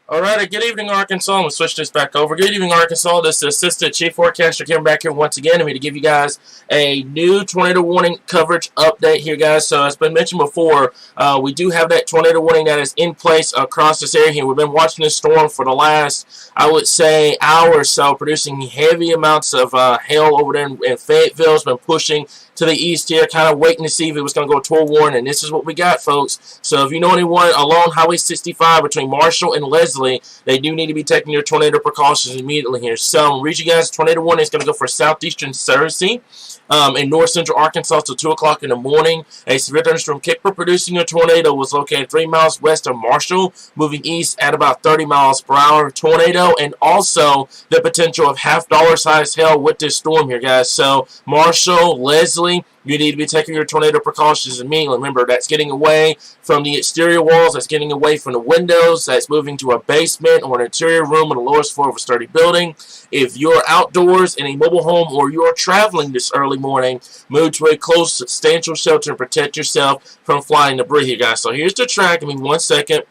All right, good evening, Arkansas. I'm going to switch this back over. Good evening, Arkansas. This is Assistant Chief Forecaster coming back here once again. I'm here to give you guys a new tornado warning coverage update here, guys. So, as been mentioned before, we do have that tornado warning that is in place across this area here. We've been watching this storm for the last, I would say, hour or so, producing heavy amounts of hail over there in Fayetteville. It's been pushing to the east here, kind of waiting to see if it was going to go to a warning, and this is what we got, folks. So if you know anyone along Highway 65 between Marshall and Leslie, they do need to be taking your tornado precautions immediately here. So I'm going to read you guys, tornado warning is going to go for southeastern Searcy in north central Arkansas till 2 o'clock in the morning. A severe thunderstorm capable of producing a tornado was located 3 miles west of Marshall, moving east at about 30 miles per hour. Tornado, and also the potential of half-dollar size hail with this storm here, guys. So Marshall, Leslie, you need to be taking your tornado precautions immediately. Remember, that's getting away from the exterior walls. That's getting away from the windows. That's moving to a basement or an interior room on the lowest floor of a sturdy building. If you're outdoors in a mobile home or you're traveling this early morning, move to a close, substantial shelter and protect yourself from flying debris here, guys. So here's the track. Give me 1 second.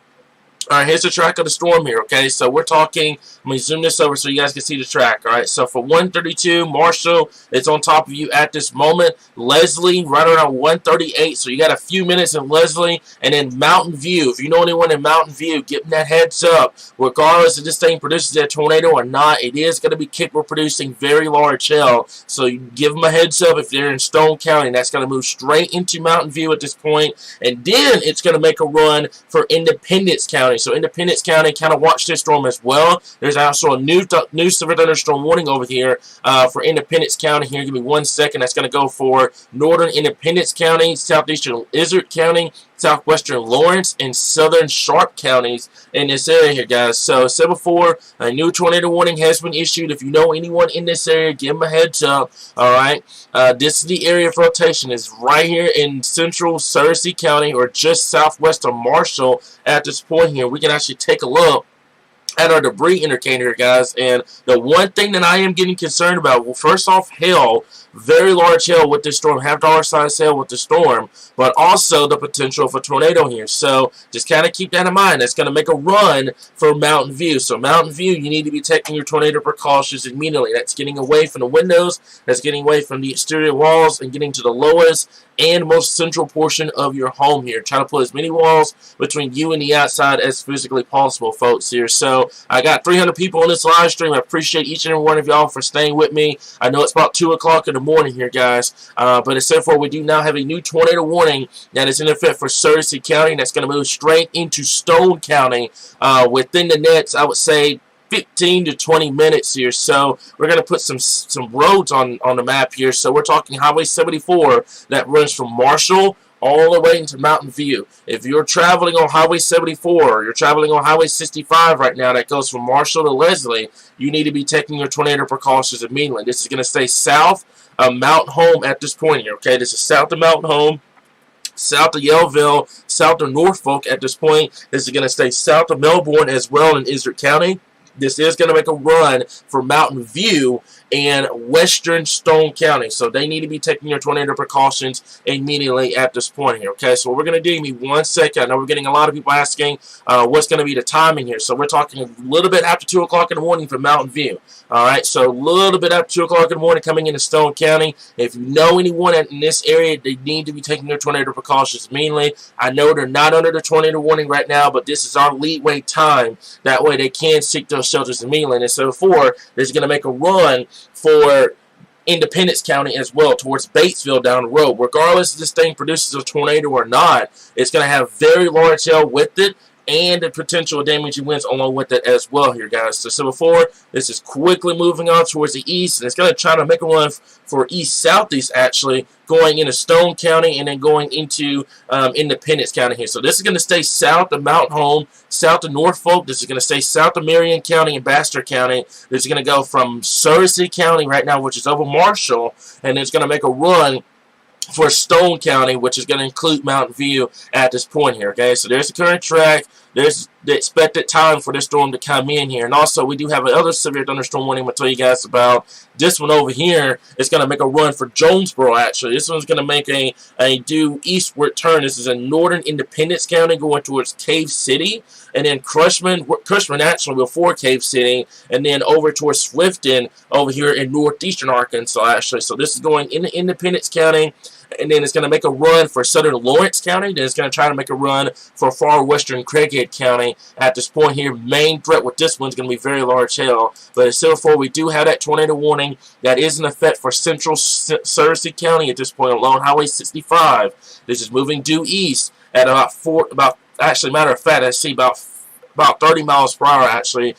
All right, here's the track of the storm here, okay? So we're talking, let me zoom this over so you guys can see the track, all right? So for 132, Marshall, it's on top of you at this moment. Leslie, right around 138, so you got a few minutes in Leslie. And then Mountain View, if you know anyone in Mountain View, give them that heads up. Regardless if this thing produces a tornado or not, it is going to be capable of producing very large hail. So you give them a heads up if they're in Stone County. That's going to move straight into Mountain View at this point. And then it's going to make a run for Independence County. So Independence County, kind of watch this storm as well. There's also a new severe thunderstorm warning over here for Independence County here. Give me 1 second. That's going to go for northern Independence County, southeastern Izard County, southwestern Lawrence, and southern Sharp counties in this area here, guys. So, as said before, a new tornado warning has been issued. If you know anyone in this area, give them a heads up. All right. This is the area of rotation. It's right here in central Searcy County, or just southwest of Marshall at this point here. We can actually take a look at our debris indicator, guys. And the one thing that I am getting concerned about, well, first off, hail, very large hail with this storm, half-dollar size hail with the storm, but also the potential for tornado here. So just kind of keep that in mind. That's going to make a run for Mountain View. So Mountain View, you need to be taking your tornado precautions immediately. That's getting away from the windows, that's getting away from the exterior walls, and getting to the lowest and most central portion of your home here. Try to put as many walls between you and the outside as physically possible, folks, here. So I got 300 people on this live stream. I appreciate each and every one of y'all for staying with me. I know it's about 2 o'clock in the morning here, guys. But except for we do now have a new tornado warning that is in effect for Searcy County. That's going to move straight into Stone County within the next, I would say, 15 to 20 minutes here. So we're going to put some roads on the map here. So we're talking Highway 74 that runs from Marshall all the way into Mountain View. If you're traveling on Highway 74 or you're traveling on Highway 65 right now that goes from Marshall to Leslie, you need to be taking your tornado precautions immediately. This is going to stay south of Mountain Home at this point here, okay? This is south of Mountain Home, south of Yellville, south of Norfolk at this point. This is going to stay south of Melbourne as well in Izard County. This is going to make a run for Mountain View and western Stone County. So they need to be taking their tornado precautions immediately at this point here. Okay, so what we're going to do, give me 1 second. I know we're getting a lot of people asking what's going to be the timing here. So we're talking a little bit after 2 o'clock in the morning for Mountain View. All right, so a little bit after 2 o'clock in the morning coming into Stone County. If you know anyone in this area, they need to be taking their tornado precautions immediately. I know they're not under the tornado warning right now, but this is our leeway time. That way they can seek those shelters immediately. And so for this is going to make a run for Independence County as well towards Batesville down the road. Regardless if this thing produces a tornado or not, it's going to have very large hail with it and the potential damaging winds along with it as well here, guys. So before, this is quickly moving on towards the east, and it's going to try to make a run for east-southeast, actually, going into Stone County and then going into Independence County here. So this is going to stay south of Mountain Home, south of Norfolk. This is going to stay south of Marion County and Baxter County. This is going to go from Searcy County right now, which is over Marshall, and it's going to make a run for Stone County, which is going to include Mountain View at this point here, okay? So there's the current track. there's the expected time for this storm to come in here. And also, we do have another severe thunderstorm warning I'm going to tell you guys about. This one over here is going to make a run for Jonesboro, actually. This one's going to make a due eastward turn. This is in northern Independence County going towards Cave City. And then Cushman actually before Cave City. And then over towards Swifton over here in northeastern Arkansas, actually. So this is going into Independence County. And then it's going to make a run for southern Lawrence County. Then it's going to try to make a run for far western Craighead County. At this point here, main threat with this one is going to be very large hail. But as still for we do have that tornado warning that is in effect for central Searcy County at this point along Highway 65. This is moving due east at actually, matter of fact, I see about 30 miles per hour, actually,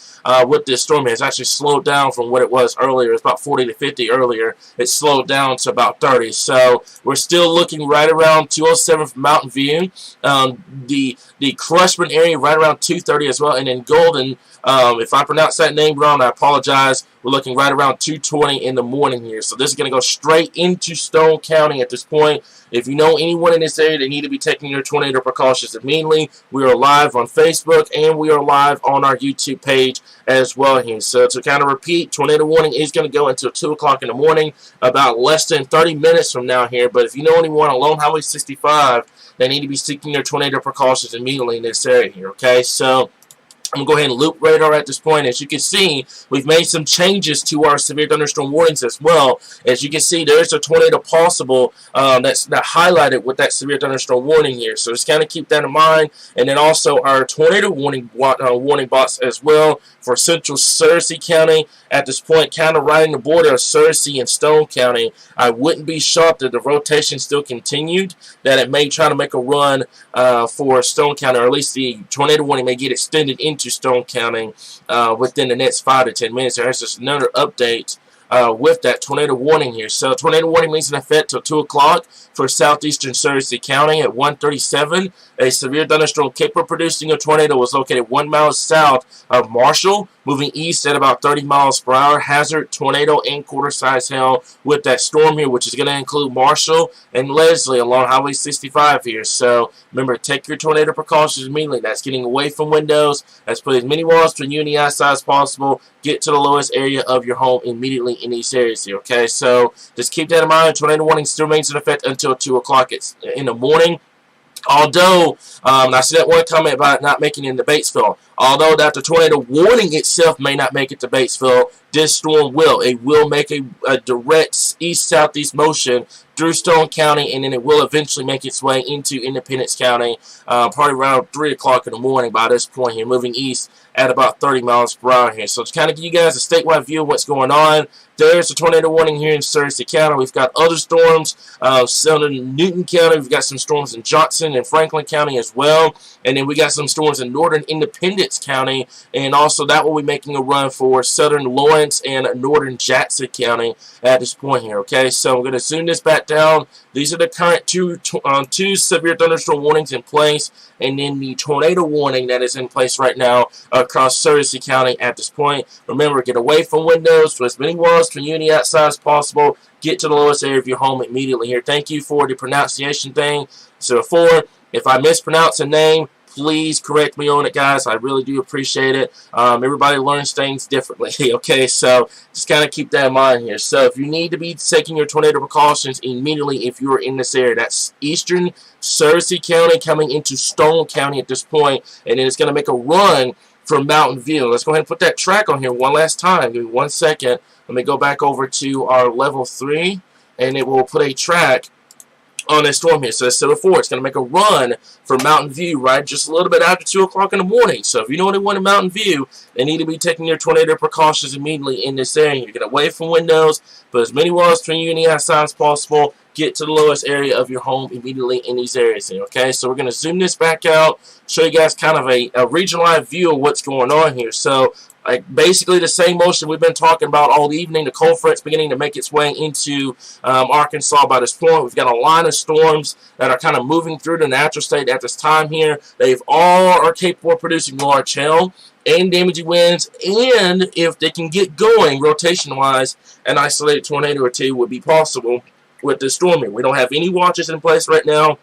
with this storm. It's actually slowed down from what it was earlier. It's about 40 to 50 earlier. It slowed down to about 30. So we're still looking right around 207 from Mountain View. The Cushman area right around 230 as well. And then Golden, if I pronounce that name wrong, I apologize. We're looking right around 220 in the morning here. So this is going to go straight into Stone County at this point. If you know anyone in this area, they need to be taking your tornado precautions immediately. We are live on Facebook and we are live on our YouTube page as well here. So to kind of repeat, tornado warning is going to go until 2 o'clock in the morning, about less than 30 minutes from now here. But if you know anyone along Highway 65, they need to be seeking their tornado precautions immediately in this area here, okay? So I'm going to go ahead and loop radar at this point. As you can see, we've made some changes to our severe thunderstorm warnings as well. As you can see, there's a tornado possible that's highlighted with that severe thunderstorm warning here. So just kind of keep that in mind. And then also our tornado warning box as well for central Searcy County. At this point, kind of right in the border of Searcy and Stone County. I wouldn't be shocked if the rotation still continued, that it may try to make a run for Stone County, or at least the tornado warning may get extended into Stone County within the next 5 to 10 minutes. There's just another update with that tornado warning here. So tornado warning remains in effect till 2 o'clock for southeastern Searcy County. At 1:37, a severe thunderstorm capable of producing a tornado was located 1 mile south of Marshall, moving east at about 30 miles per hour. Hazard, tornado, and quarter-size hail with that storm here, which is going to include Marshall and Leslie along Highway 65 here. So remember, take your tornado precautions immediately. That's getting away from windows. That's put as many walls between you and the outside as possible. Get to the lowest area of your home immediately in these areas here, okay? So just keep that in mind. Tornado warning still remains in effect until 2 o'clock in the morning. Although, I see that one comment about it not making it into Batesville. Although that the tornado warning itself may not make it to Batesville, this storm will. It will make a direct east-southeast motion through Stone County, and then it will eventually make its way into Independence County, probably around 3 o'clock in the morning by this point here, moving east at about 30 miles per hour here. So to kind of give you guys a statewide view of what's going on, there's a tornado warning here in Searcy County. We've got other storms, southern Newton County. We've got some storms in Johnson and Franklin County as well. And then we got some storms in northern Independence County. And also that will be making a run for southern Lawrence and northern Jackson County at this point here. Okay, so I'm going to zoom this back down. These are the current two severe thunderstorm warnings in place, and then the tornado warning that is in place right now across Searcy County at this point. Remember, get away from windows, for as many walls from you and the outside as possible. Get to the lowest area of your home immediately here. Thank you for the pronunciation thing. So before, if I mispronounce a name, please correct me on it, guys. I really do appreciate it. Everybody learns things differently, okay? So just kind of keep that in mind here. So if you need to be taking your tornado precautions immediately if you are in this area, that's eastern Searcy County coming into Stone County at this point, and then it's going to make a run from Mountain View. Let's go ahead and put that track on here one last time. Give me 1 second. Let me go back over to our level 3, and it will put a track on this storm here. So instead of 4, it's going to make a run for Mountain View right just a little bit after 2 o'clock in the morning. So if you know anyone in Mountain View, they need to be taking their tornado precautions immediately in this area. You get away from windows, put as many walls between you and the outside as possible. Get to the lowest area of your home immediately in these areas here, okay? So we're going to zoom this back out, show you guys kind of a regionalized view of what's going on here. So basically the same motion we've been talking about all evening. The cold front's beginning to make its way into Arkansas by this point. We've got a line of storms that are kind of moving through the natural state at this time here. They've all are capable of producing large hail and damaging winds, and if they can get going rotation-wise, an isolated tornado or two would be possible with this storm here. We don't have any watches in place right now.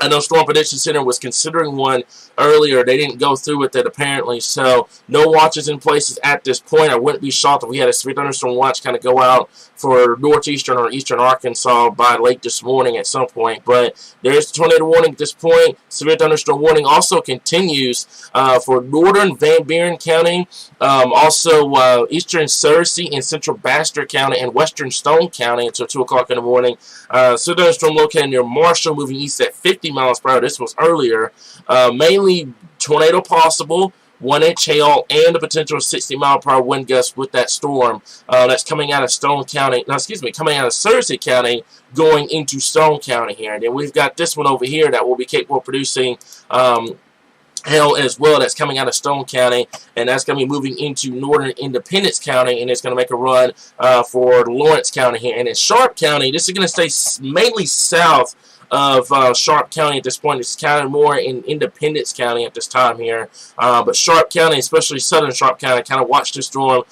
I know Storm Prediction Center was considering one earlier. They didn't go through with it apparently, so no watches in places at this point. I wouldn't be shocked if we had a severe thunderstorm watch kind of go out for northeastern or eastern Arkansas by late this morning at some point. But there's the tornado warning at this point. Severe thunderstorm warning also continues for northern Van Buren County, also eastern Searcy and central Baxter County and western Stone County until 2 o'clock in the morning. Severe thunderstorm located near Marshall, moving east at 50 miles per hour. This was earlier. Mainly tornado possible, 1-inch hail, and a potential 60-mile-per-hour wind gust with that storm that's coming out of Stone County. No, excuse me, coming out of Searcy County, going into Stone County here. And then we've got this one over here that will be capable of producing hail as well. That's coming out of Stone County, and that's going to be moving into northern Independence County, and it's going to make a run for Lawrence County here. And in Sharp County, this is going to stay mainly south of Sharp County at this point. It's kind of more in Independence County at this time here. But Sharp County, especially southern Sharp County, kind of watch the storm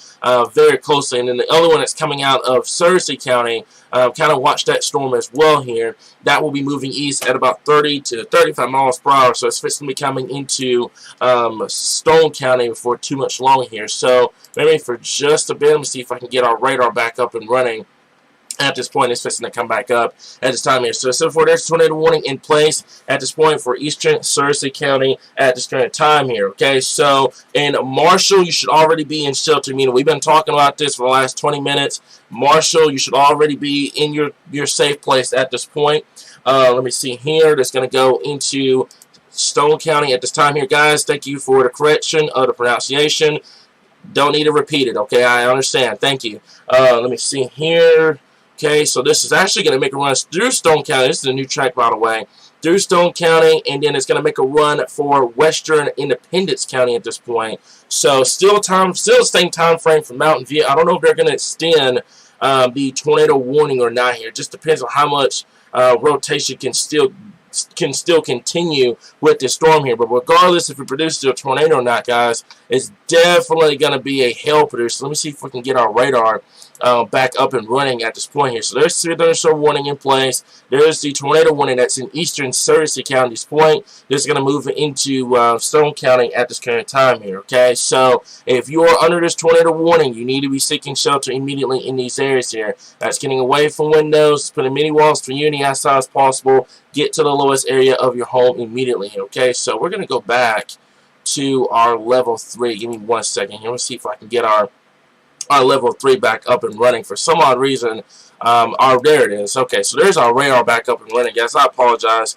very closely. And then the other one that's coming out of Searcy County, kind of watch that storm as well here. That will be moving east at about 30 to 35 miles per hour. So it's going to be coming into Stone County before too much long here. So maybe for just a bit, let me see if I can get our radar back up and running. At this point, it's fixing to come back up at this time here. So for there's a tornado warning in place at this point for eastern Searcy County at this current time here. Okay, so in Marshall, you should already be in shelter. Meaning we've been talking about this for the last 20 minutes. Marshall, you should already be in your safe place at this point. Let me see here. That's going to go into Stone County at this time here, guys. Thank you for the correction of the pronunciation. Don't need to repeat it. Okay, I understand. Thank you. Let me see here. Okay, so this is actually going to make a run through Stone County. This is a new track, by the way. Through Stone County, and then it's going to make a run for western Independence County at this point. So still the same time frame for Mountain View. I don't know if they're going to extend the tornado warning or not here. It just depends on how much rotation can still continue with this storm here. But regardless if it produces a tornado or not, guys, it's definitely going to be a hail producer. Let me see if we can get our radar back up and running at this point here. So there's severe thunderstorm warning in place. There's the tornado warning that's in eastern Searcy County. This point, this is going to move into Stone County at this current time here. Okay, so if you are under this tornado warning, you need to be seeking shelter immediately in these areas here. That's getting away from windows, putting mini walls for you outside as possible. Get to the lowest area of your home immediately. Okay, so we're going to go back to our level 3. Give me 1 second here. Let's see if I can get our level 3 back up and running. For some odd reason, there it is. Okay, so there's our radar back up and running, guys. I apologize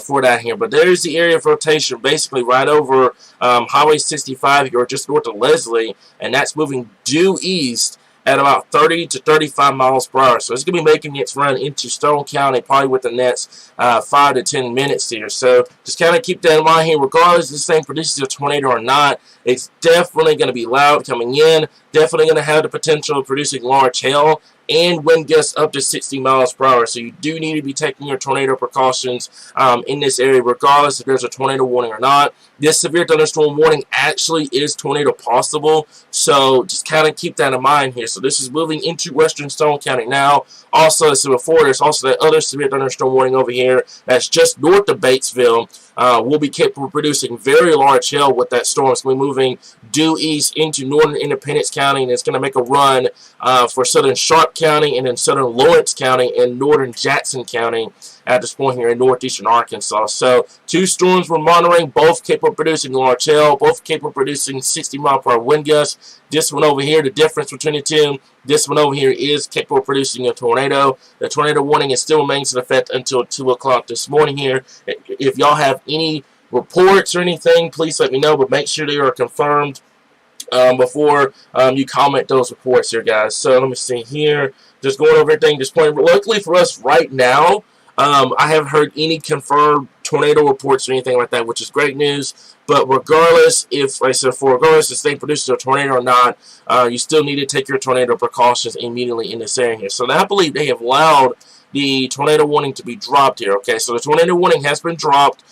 for that here, but there's the area of rotation basically right over Highway 65 here, just north of Leslie, and that's moving due east at about 30 to 35 miles per hour. So it's going to be making its run into Stone County probably within the next 5 to 10 minutes here. So just kind of keep that in mind here. Regardless if this thing produces a tornado or not, it's definitely going to be loud coming in. Definitely going to have the potential of producing large hail and wind gusts up to 60 miles per hour. So you do need to be taking your tornado precautions in this area, regardless if there's a tornado warning or not. This severe thunderstorm warning actually is tornado possible, so just kind of keep that in mind here. So this is moving into western Stone County now. Also, as before, there's also that other severe thunderstorm warning over here that's just north of Batesville. Will be capable of producing very large hail with that storm. It's going to be moving due east into northern Independence County, and it's going to make a run for southern Sharp County and then southern Lawrence County and northern Jackson County at this point here in northeastern Arkansas. So 2 storms we're monitoring, both capable of producing large hail, both capable of producing 60-mile-per-hour wind gusts. This one over here, the difference between the two, this one over here is capable of producing a tornado. The tornado warning is still remains in effect until 2 o'clock this morning here. If y'all have any reports or anything, please let me know, but make sure they are confirmed before you comment those reports here, guys. So let me see here. Just going over everything this point. Luckily for us right now, I haven't heard any confirmed tornado reports or anything like that, which is great news. But regardless, regardless if they produce a tornado or not, you still need to take your tornado precautions immediately in this area here. So I believe they have allowed the tornado warning to be dropped here. Okay, so the tornado warning has been dropped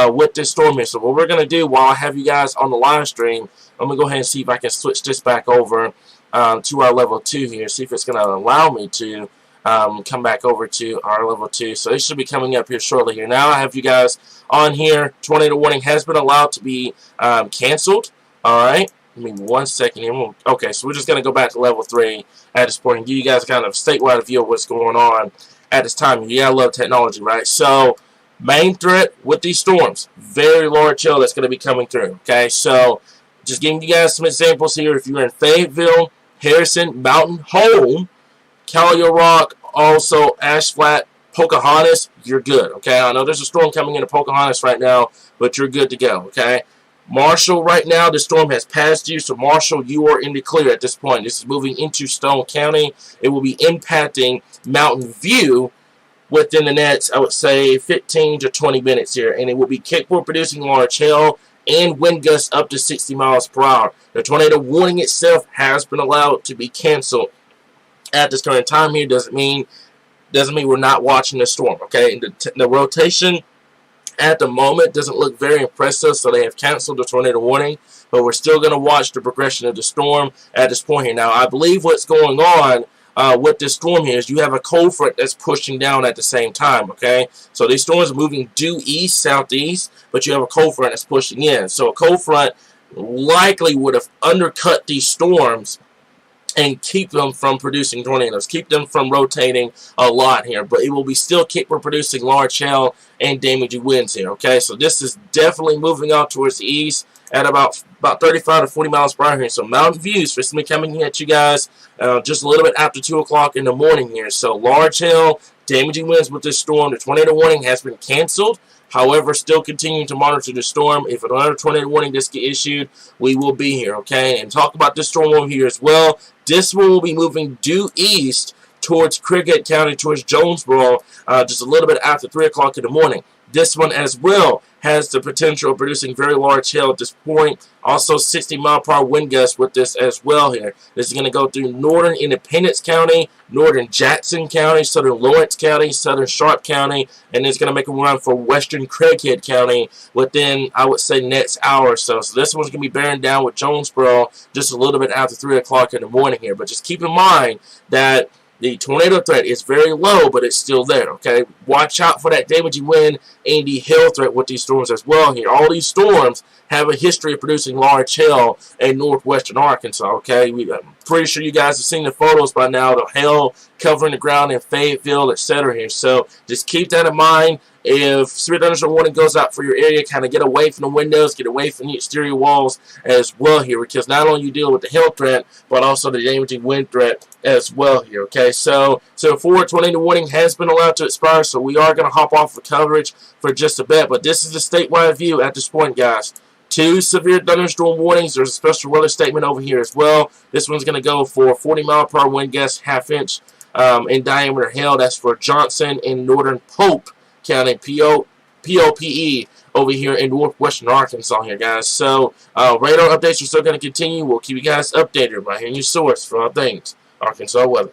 with this storm here. So what we're going to do while I have you guys on the live stream, I'm going to go ahead and see if I can switch this back over to our level 2 here, see if it's going to allow me to come back over to our level 2. So it should be coming up here shortly here. Now I have you guys on here. Tornado warning has been allowed to be canceled. Alright. Give me 1 second here. Okay, so we're just going to go back to level 3 at this point and give you guys kind of statewide view of what's going on at this time. You gotta love technology, right? So, main threat with these storms, very large hail that's going to be coming through. Okay, so just giving you guys some examples here. If you're in Fayetteville, Harrison, Mountain Home, Callio Rock, also Ash Flat, Pocahontas, you're good. Okay, I know there's a storm coming into Pocahontas right now, but you're good to go. Okay, Marshall, right now the storm has passed you, so Marshall, you are in the clear at this point. This is moving into Stone County. It will be impacting Mountain View within the next, I would say, 15 to 20 minutes here, and it will be capable of producing large hail and wind gusts up to 60 miles per hour. The tornado warning itself has been allowed to be canceled at this current time here. Doesn't mean we're not watching the storm. Okay, the rotation at the moment doesn't look very impressive, so they have canceled the tornado warning, but we're still going to watch the progression of the storm at this point here. Now, I believe what's going on with this storm here is you have a cold front that's pushing down at the same time, okay? So these storms are moving due east, southeast, but you have a cold front that's pushing in. So a cold front likely would have undercut these storms and keep them from producing tornadoes, keep them from rotating a lot here, but it will be still capable of producing large hail and damaging winds here, okay? So this is definitely moving out towards the east at about 35 to 40 miles per hour here. So Mountain View is supposed to be coming at you guys just a little bit after 2 o'clock in the morning here. So large hail, damaging winds with this storm. The tornado warning has been canceled. However, still continuing to monitor the storm. If another tornado warning does get issued, we will be here, okay? And talk about this storm over here as well. This one will be moving due east towards Cricket County, towards Jonesboro, just a little bit after 3 o'clock in the morning. This one as well has the potential of producing very large hail at this point. Also 60-mile-per-hour wind gusts with this as well here. This is going to go through northern Independence County, northern Jackson County, southern Lawrence County, southern Sharp County, and it's going to make a run for western Craighead County within, I would say, next hour or so. So this one's going to be bearing down with Jonesboro just a little bit after 3 o'clock in the morning here. But just keep in mind that the tornado threat is very low, but it's still there, okay? Watch out for that damaging wind and the hail threat with these storms as well here. All these storms have a history of producing large hail in northwestern Arkansas, okay? I'm pretty sure you guys have seen the photos by now, the hail covering the ground in Fayetteville, etc. here. So just keep that in mind. If severe thunderstorm warning goes out for your area, kind of get away from the windows, get away from the exterior walls as well here, because not only you deal with the hail threat, but also the damaging wind threat as well here, okay? So forward tornado warning has been allowed to expire, so we are going to hop off the coverage for just a bit, but this is the statewide view at this point, guys. 2 severe thunderstorm warnings. There's a special weather statement over here as well. This one's going to go for 40-mile-per-hour wind gusts, half-inch in diameter hail. That's for Johnson and northern Pope County, POPE, over here in northwestern Arkansas here, guys. So radar updates are still going to continue. We'll keep you guys updated right here in your source for all things Arkansas weather.